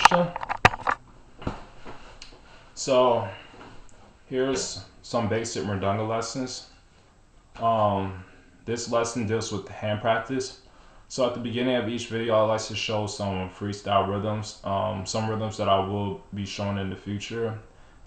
question. So here's some basic mridanga lessons. This lesson deals with hand practice. So at the beginning of each video, I like to show some freestyle rhythms, some rhythms that I will be showing in the future.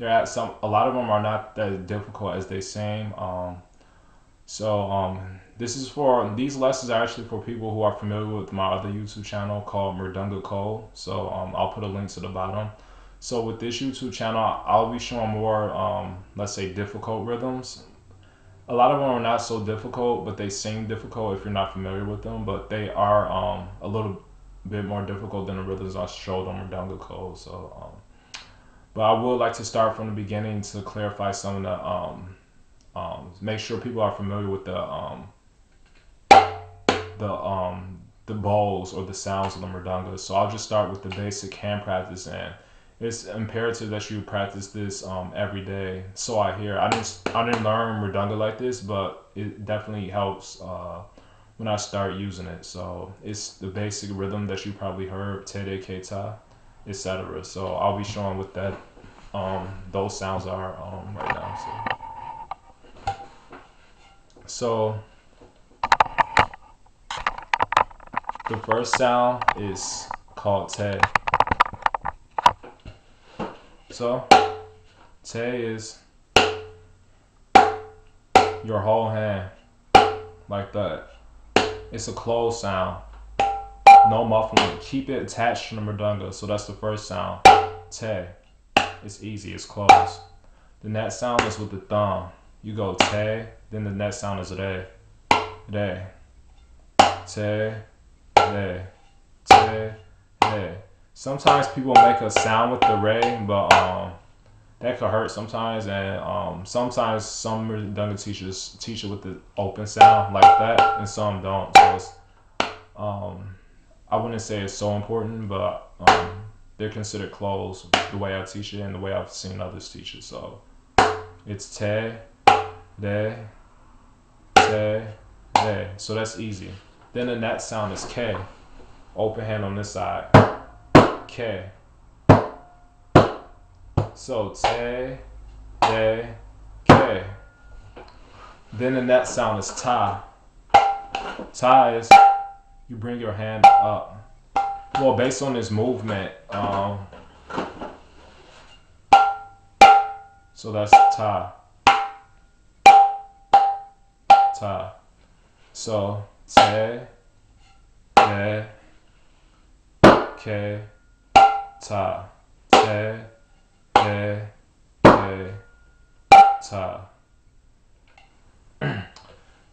A lot of them are not that difficult as they seem. These lessons are actually for people who are familiar with my other YouTube channel called Mridangabeats. So I'll put a link to the bottom. So with this YouTube channel, I'll be showing more, let's say, difficult rhythms. A lot of them are not so difficult, but they seem difficult if you're not familiar with them. But they are a little bit more difficult than the rhythms I showed on Mridangabeats. So, but I would like to start from the beginning to clarify some of the, make sure people are familiar with the bowls or the sounds of the mridanga. So I'll just start with the basic hand practice, and it's imperative that you practice this every day. So I hear. I didn't learn mridanga like this, but it definitely helps when I start using it. So it's the basic rhythm that you probably heard, tere keta, etc. So I'll be showing what that those sounds are right now. So the first sound is called te. So te is your whole hand, like that. It's a closed sound, no muffling. Keep it attached to the mridanga. So that's the first sound, te. It's easy, it's closed. The next sound is with the thumb. You go te, then the next sound is re, re, te, re, te, re. Sometimes people make a sound with the re, but that could hurt sometimes, and sometimes some mridanga teachers teach it with the open sound like that, and some don't. So it's, I wouldn't say it's so important, but they're considered closed the way I teach it and the way I've seen others teach it. So it's te, re, te, re. So that's easy. Then the next sound is ke. Open hand on this side. Ke. So te, re, ke. Then the next sound is ta. Ta is you bring your hand up. Well, based on this movement, so that's ta. Ta. So te, re, ke, ta. Te, re, ke, ta.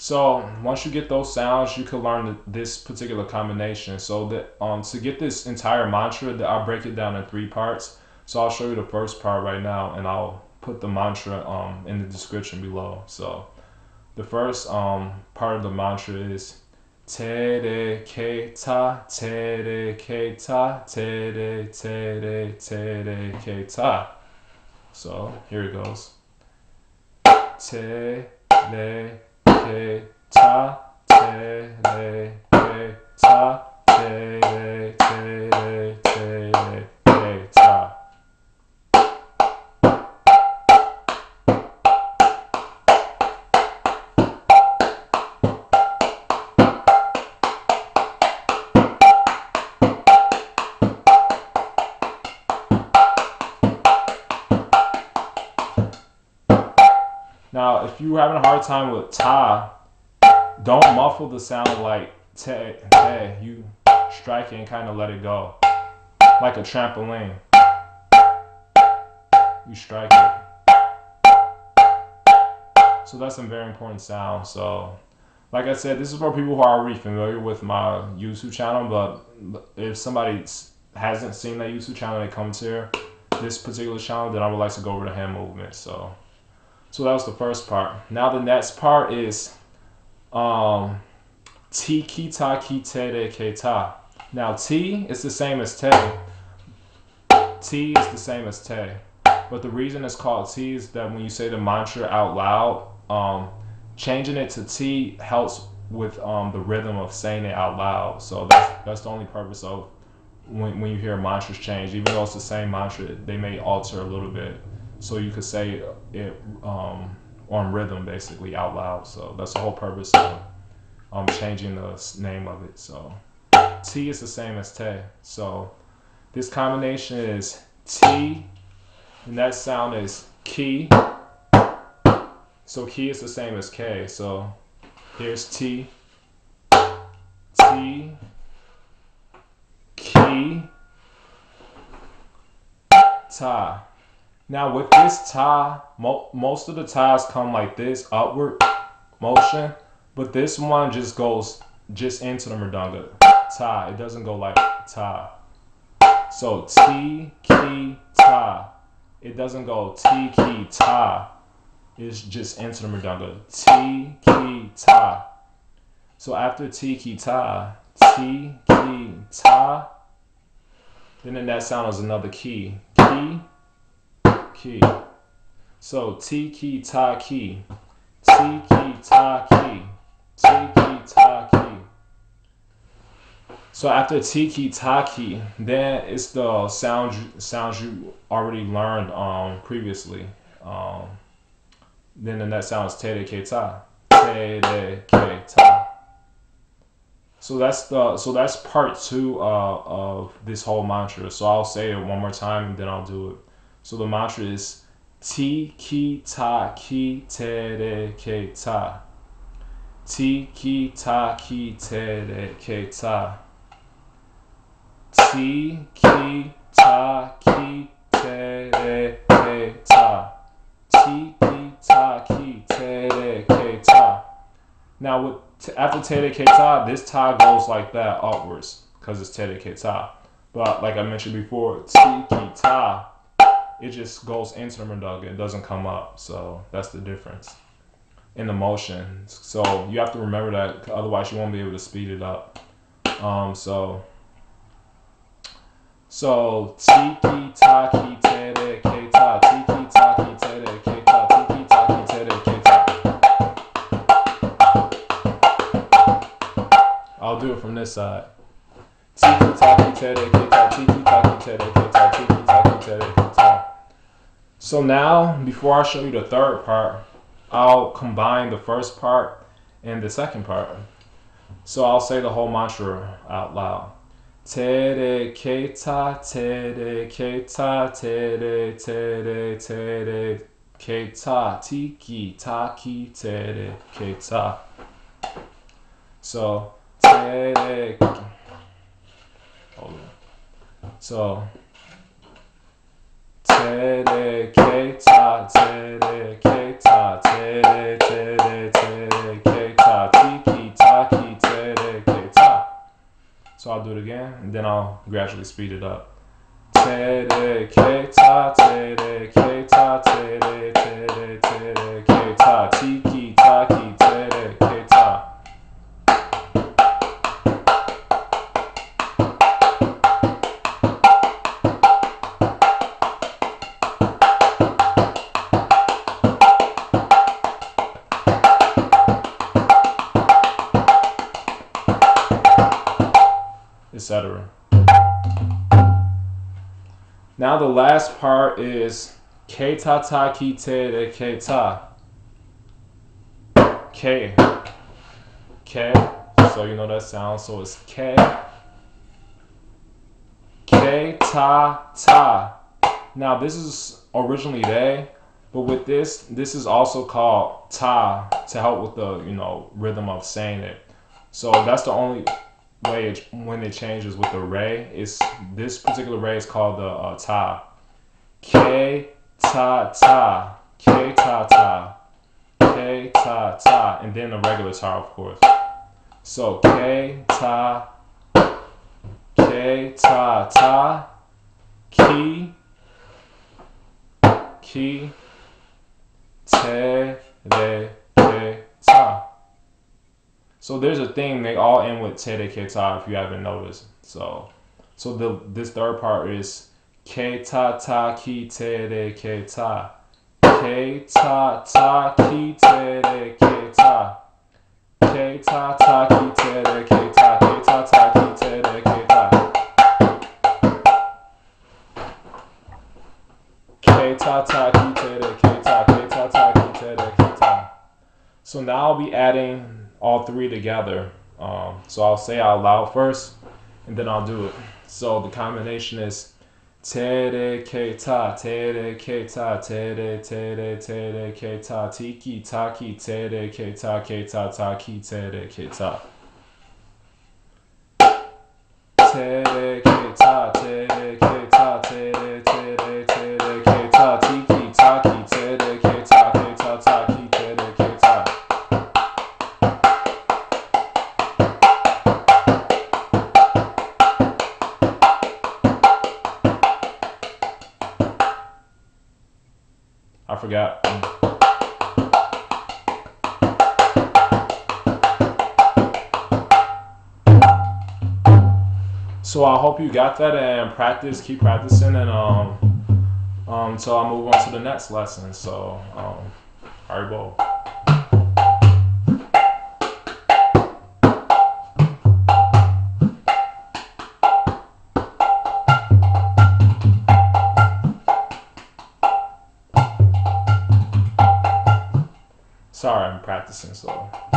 So once you get those sounds, you can learn this particular combination. So that to get this entire mantra, I'll break it down in 3 parts. So I'll show you the first part right now, and I'll put the mantra in the description below. So the first part of the mantra is tere keta, tere keta, tere tere tere keta. So here it goes. Tere keta, tere keta, tere tere tere keta. Now, if you're having a hard time with ta, don't muffle the sound like te, te. You strike it and kind of let it go. Like a trampoline. You strike it. So that's a very important sound. So, like I said, this is for people who are already familiar with my YouTube channel, but if somebody hasn't seen that YouTube channel and they come to this particular channel, then I would like to go over the hand movement. So that was the first part. Now the next part is ti kita ki tere keta. Now ti is the same as te. Ti is the same as te. But the reason it's called ti is that when you say the mantra out loud, changing it to ti helps with the rhythm of saying it out loud. So that's the only purpose of when you hear mantras change, even though it's the same mantra, they may alter a little bit. So you could say it on rhythm, basically out loud. So that's the whole purpose of changing the name of it. So T is the same as te. So this combination is T, and that sound is ki. So ki is the same as K. So here's T, T, ki, ta. Now with this ta, most of the tas come like this, upward motion, but this one just goes into the mridanga. Ta, it doesn't go like ta. So ti, ki, ta. It doesn't go ti, ki, ta. It's just into the mridanga. Ti, ki, ta. So after ti, ki, ta, ti, ki, ta, then in that sound is another key. Ki, ki. So ti, ki, ta, ki. Ti, ki, ta, ki. Ti, ki, ta, ki. So after ti, ki, ta, ki, then it's the sounds you already learned previously. Then the next sound is te, de, ke, ta. Te, de, ke, ta. So that's part 2 of this whole mantra. So I'll say it one more time and then I'll do it. So the mantra is ti, ki, ta, ki, te, de, ke, ta. Ti, ki, ta, ki, te, de, ke, ta. Ti, ki, ta, ki, te, de, ke, ta. Ti, ki, ta, ki, te, de, ke, ta. Now after te, de, ke, ta, this ta goes like that upwards because it's te, de, ke, ta. But like I mentioned before, ti, ki, ta, it just goes into the mridanga. It doesn't come up. So that's the difference in the motion. So you have to remember that, otherwise you won't be able to speed it up. So ti, ki, ta, ki, te, de, ke, ta. Ti, ki, ta, ki, te, de, ke, ta. Ti, ki, ta, ki, te, de, ke, ta. I'll do it from this side. Ti, ki, ta, ki, te, de, ke, ta. Ti, ki, ta, ki, te, de, ke, ta. Ti, ki, ta, ki, te, de, ke, ta. So now, before I show you the third part, I'll combine the first part and the second part. So I'll say the whole mantra out loud. Te, de, ke, ta, te, de, ke, ta, te, de, ke, ta. Ti, ki, ta, ki, te, de, ke, ta. So te, de, hold on. So te, de, ke, ta, te, de, ke, ta, te, de, ke, ta. Ti, ki, ta, ki, te, de, ke, ta. So I'll do it again, and then I'll gradually speed it up. Te, de, ke, ta, te, de, ke, ta, te, de, ke, ta. Ti, ki, ta, ki, te, de, ke, ta. Etc. Now the last part is ke, ta, ta, ki, te, de, ke, ta. K. K. So you know that sound. So it's K. K, ta, ta. Now this is originally they, but with this is also called ta to help with the rhythm of saying it. So that's the only way when it changes with the re. Is this particular re is called the ta. K, ta, ta. K, ta, ta. K, ta, ta. And then the regular ta, of course. So K, ta, ta. Ki, te, de, ke, ta. So there's a thing, they all end with te, de, ke, ta if you haven't noticed. So this third part is ke, ta, ta, ki, te, de, ke, ta. Ke, ta, ta, ki, te, de, ke, ta. Ke, ta, ta, ki, te, de, ke, ta. Ke, ta, ta, ki, te, de, ke, ta. ta ta ki te de ke ta ki te de ke ta. So now I'll be adding all three together. So I'll say out loud first, and then I'll do it. So the combination is te de ke ta, te de ke ta, te de ke ta, tiki taki te de ke ta ki te de ke ta. Te de ke ta, te de ke ta, te de ke ta, tiki taki te de ke ta ki te de ke ta. I forgot. So I hope you got that, and practice, keep practicing, and until I move on to the next lesson. So haribo. Sorry, I'm practicing, so.